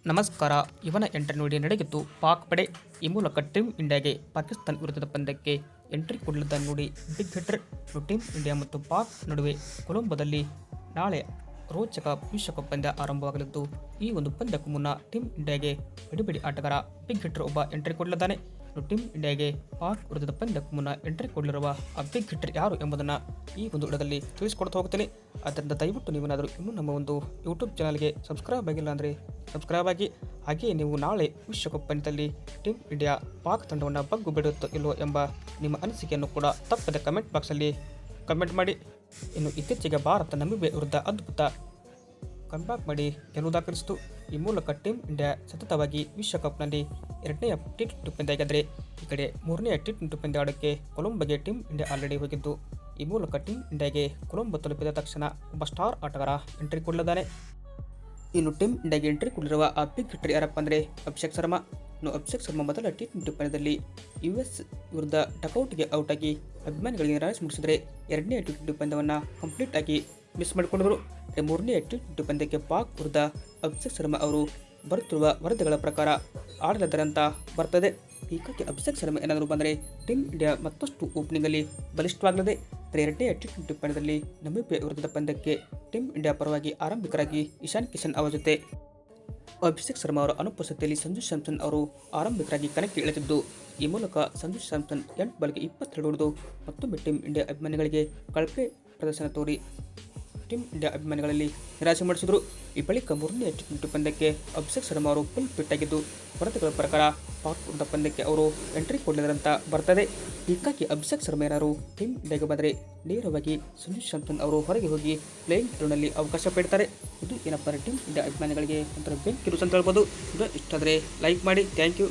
ನಮಸ್ಕಾರ. ಇವನ ಎಂಟ್ರಿ ನೋಡಿ ನಡೆಗಿತ್ತು ಪಾಕ್ ಪಡೆ. ಈ ಮೂಲಕ ಟೀಮ್ ಇಂಡಿಯಾಗೆ ಪಾಕಿಸ್ತಾನ ವಿರುದ್ಧದ ಪಂದ್ಯಕ್ಕೆ ಎಂಟ್ರಿ ಕೊಡಲಿದ್ದ ನೋಡಿ ಬಿಗ್ ಹಿಟ್ಟರ್. ಟೀಮ್ ಇಂಡಿಯಾ ಮತ್ತು ಪಾಕ್ ನಡುವೆ ಕೊಲಂಬೋದಲ್ಲಿ ನಾಳೆ ರೋಚಕ ವಿಶ್ವಕಪ್ ಪಂದ್ಯ ಆರಂಭವಾಗಲಿದ್ದು, ಈ ಒಂದು ಪಂದ್ಯಕ್ಕೂ ಮುನ್ನ ಟೀಮ್ ಇಂಡಿಯಾಗೆ ಬಿಡಿಬಿಡಿ ಆಟಗಾರ ಬಿಗ್ ಹಿಟ್ಟರ್ ಒಬ್ಬ ಎಂಟ್ರಿ ಕೊಡಲಿದ್ದಾನೆ. ಟೀಮ್ ಇಂಡಿಯಾಗೆ ಪಾಕ್ ವಿರುದ್ಧದ ಪಂದ್ಯಕ್ಕೂ ಮುನ್ನ ಎಂಟ್ರಿ ಕೊಡಲಿರುವ ಆ ಬಿಗ್ ಹಿಟ್ಟರ್ ಯಾರು ಎಂಬುದನ್ನು ಈ ಒಂದು ವಿಡಿಯೋದಲ್ಲಿ ತಿಳಿಸ್ಕೊಡ್ತಾ ಹೋಗ್ತೀನಿ. ಆದ್ದರಿಂದ ದಯವಿಟ್ಟು ನೀವೇನಾದರೂ ಇನ್ನೂ ನಮ್ಮ ಒಂದು ಯೂಟ್ಯೂಬ್ ಚಾನಲ್ಗೆ ಸಬ್ಸ್ಕ್ರೈಬ್ ಆಗಿಲ್ಲ ಅಂದರೆ ಸಬ್ಸ್ಕ್ರೈಬ್ ಆಗಿ. ಹಾಗೆಯೇ ನೀವು ನಾಳೆ ವಿಶ್ವಕಪ್ ಪಂದ್ಯದಲ್ಲಿ ಟೀಮ್ ಇಂಡಿಯಾ ಪಾಕ್ ತಂಡವನ್ನು ಬಗ್ಗು ಬಿಡುತ್ತೋ ಇಲ್ಲವೋ ಎಂಬ ನಿಮ್ಮ ಅನಿಸಿಕೆಯನ್ನು ಕೂಡ ತಪ್ಪದೆ ಕಮೆಂಟ್ ಬಾಕ್ಸಲ್ಲಿ ಕಮೆಂಟ್ ಮಾಡಿ. ಇನ್ನು ಇತ್ತೀಚೆಗೆ ಭಾರತ ನಮಿಬಿಯಾ ವಿರುದ್ಧ ಅದ್ಭುತ ಕಮ್ಬ್ಯಾಕ್ ಮಾಡಿ ಗೆಲುವು ದಾಖಲಿಸಿತು. ಈ ಮೂಲಕ ಟೀಮ್ ಇಂಡಿಯಾ ಸತತವಾಗಿ ವಿಶ್ವಕಪ್ನಲ್ಲಿ 2ನೇ T20 ಪಂದ್ಯ ಗೆದ್ದರೆ, ಈ ಕಡೆ 3ನೇ T20 ಪಂದ್ಯ ಆಡೋಕ್ಕೆ ಕೊಲಂಬೋಗೆ ಟೀಮ್ ಇಂಡಿಯಾ ಆಲ್ರೆಡಿ ಹೋಗಿದ್ದು, ಈ ಮೂಲಕ ಟೀಮ್ ಇಂಡಿಯಾಗೆ ಕೊಲಂಬೋ ತಲುಪಿದ ತಕ್ಷಣ ಒಬ್ಬ ಸ್ಟಾರ್ ಆಟಗಾರ ಎಂಟ್ರಿ ಕೊಡಲಿದ್ದಾನೆ. ಇನ್ನು ಟೀಮ್ ಇಂಡಿಯಾಗೆ ಎಂಟ್ರಿ ಕೊಡಲಿರುವ ಆ ಬಿಗ್ ಹಿಟ್ಟರ್ ಯಾರಪ್ಪ ಅಂದರೆ ಅಭಿಷೇಕ್ ಶರ್ಮಾ. ಇನ್ನು ಅಭಿಷೇಕ್ ಶರ್ಮಾ ಮೊದಲ T20 ಪಂದ್ಯದಲ್ಲಿ US ವಿರುದ್ಧ ಡಕೌಟ್ಗೆ ಔಟ್ ಆಗಿ ಅಭಿಮಾನಿಗಳಿಗೆ ನಿರಾಶೆ ಮೂಡಿಸಿದರೆ, 2ನೇ T20 ಪಂದ್ಯವನ್ನು ಕಂಪ್ಲೀಟ್ ಆಗಿ ಮಿಸ್ ಮಾಡಿಕೊಂಡರು. 3ನೇ T20 ಪಂದ್ಯಕ್ಕೆ ಪಾಕ್ ವಿರುದ್ಧ ಅಭಿಷೇಕ್ ಶರ್ಮಾ ಅವರು ಬರುತ್ತಿರುವ ವರದಿಗಳ ಪ್ರಕಾರ ಆಡಲಿದ್ದಾರೆ ಅಂತ ಬರ್ತದೆ. ಹೀಗಾಗಿ ಅಭಿಷೇಕ್ ಶರ್ಮಾ ಏನಾದರೂ ಬಂದರೆ ಟೀಮ್ ಇಂಡಿಯಾ ಮತ್ತಷ್ಟು ಓಪನಿಂಗಲ್ಲಿ ಬಲಿಷ್ಠವಾಗಲಿದೆ. 2ನೇ T20 ಪಂದ್ಯದಲ್ಲಿ ನಮಿಬಿಯಾ ವಿರುದ್ಧದ ಪಂದ್ಯಕ್ಕೆ ಟೀಮ್ ಇಂಡಿಯಾ ಪರವಾಗಿ ಆರಂಭಿಕರಾಗಿ ಇಶಾನ್ ಕಿಶನ್ ಅವರ ಜೊತೆ ಅಭಿಷೇಕ್ ಶರ್ಮಾ ಅವರ ಅನುಪಸ್ಥಿತಿಯಲ್ಲಿ ಸಂಜು ಸ್ಯಾಮ್ಸನ್ ಅವರು ಆರಂಭಿಕರಾಗಿ ಕಣಕ್ಕೆ ಇಳಿದಿದ್ದು, ಈ ಮೂಲಕ ಸಂಜು ಸ್ಯಾಮ್ಸನ್ 8 ಬಾಲ್ಗೆ 22 ಹೊಡೆದು ಮತ್ತೊಮ್ಮೆ ಟೀಮ್ ಇಂಡಿಯಾ ಅಭಿಮಾನಿಗಳಿಗೆ ಕಳಪೆ ಪ್ರದರ್ಶನ ತೋರಿ ಟೀಮ್ ಇಂಡಿಯಾ ಅಭಿಮಾನಿಗಳಲ್ಲಿ ನಿರಾಶೆ ಮೂಡಿಸಿದರು. ಈ ಬಳಿಕ 3ನೇ T20 ಪಂದ್ಯಕ್ಕೆ ಅಭಿಷೇಕ್ ಶರ್ಮಾ ಅವರು ಫುಲ್ ಫಿಟ್ ಆಗಿದ್ದು, ವರದಿಗಳ ಪ್ರಕಾರ ಪಾಕ್ ವಿರುದ್ಧ ಪಂದ್ಯಕ್ಕೆ ಅವರು ಎಂಟ್ರಿ ಕೊಡಲಿದ್ದಾರಂತ ಬರ್ತದೆ. ಹೀಗಾಗಿ ಅಭಿಷೇಕ್ ಶರ್ಮಾ ಏನಾರು ಟೀಮ್ ಇಂಡಿಯಾಗೆ ಬಂದರೆ ನೇರವಾಗಿ ಸಂಜು ಸ್ಯಾಮ್ಸನ್ ಅವರು ಹೊರಗೆ ಹೋಗಿ ಪ್ಲೇಯಿಂಗ್ ಟೂರ್ನಲ್ಲಿ ಅವಕಾಶ ಪಡ್ತಾರೆ. ಇದು ಏನಪ್ಪ ಟೀಮ್ ಇಂಡಿಯಾ ಅಭಿಮಾನಿಗಳಿಗೆ ಒಂಥರ ಬೆಂಕಿ ರುಚಿ ಅಂತ ಹೇಳ್ಬೋದು. ಇದು ಇಷ್ಟಾದರೆ ಲೈಕ್ ಮಾಡಿ. Thank you.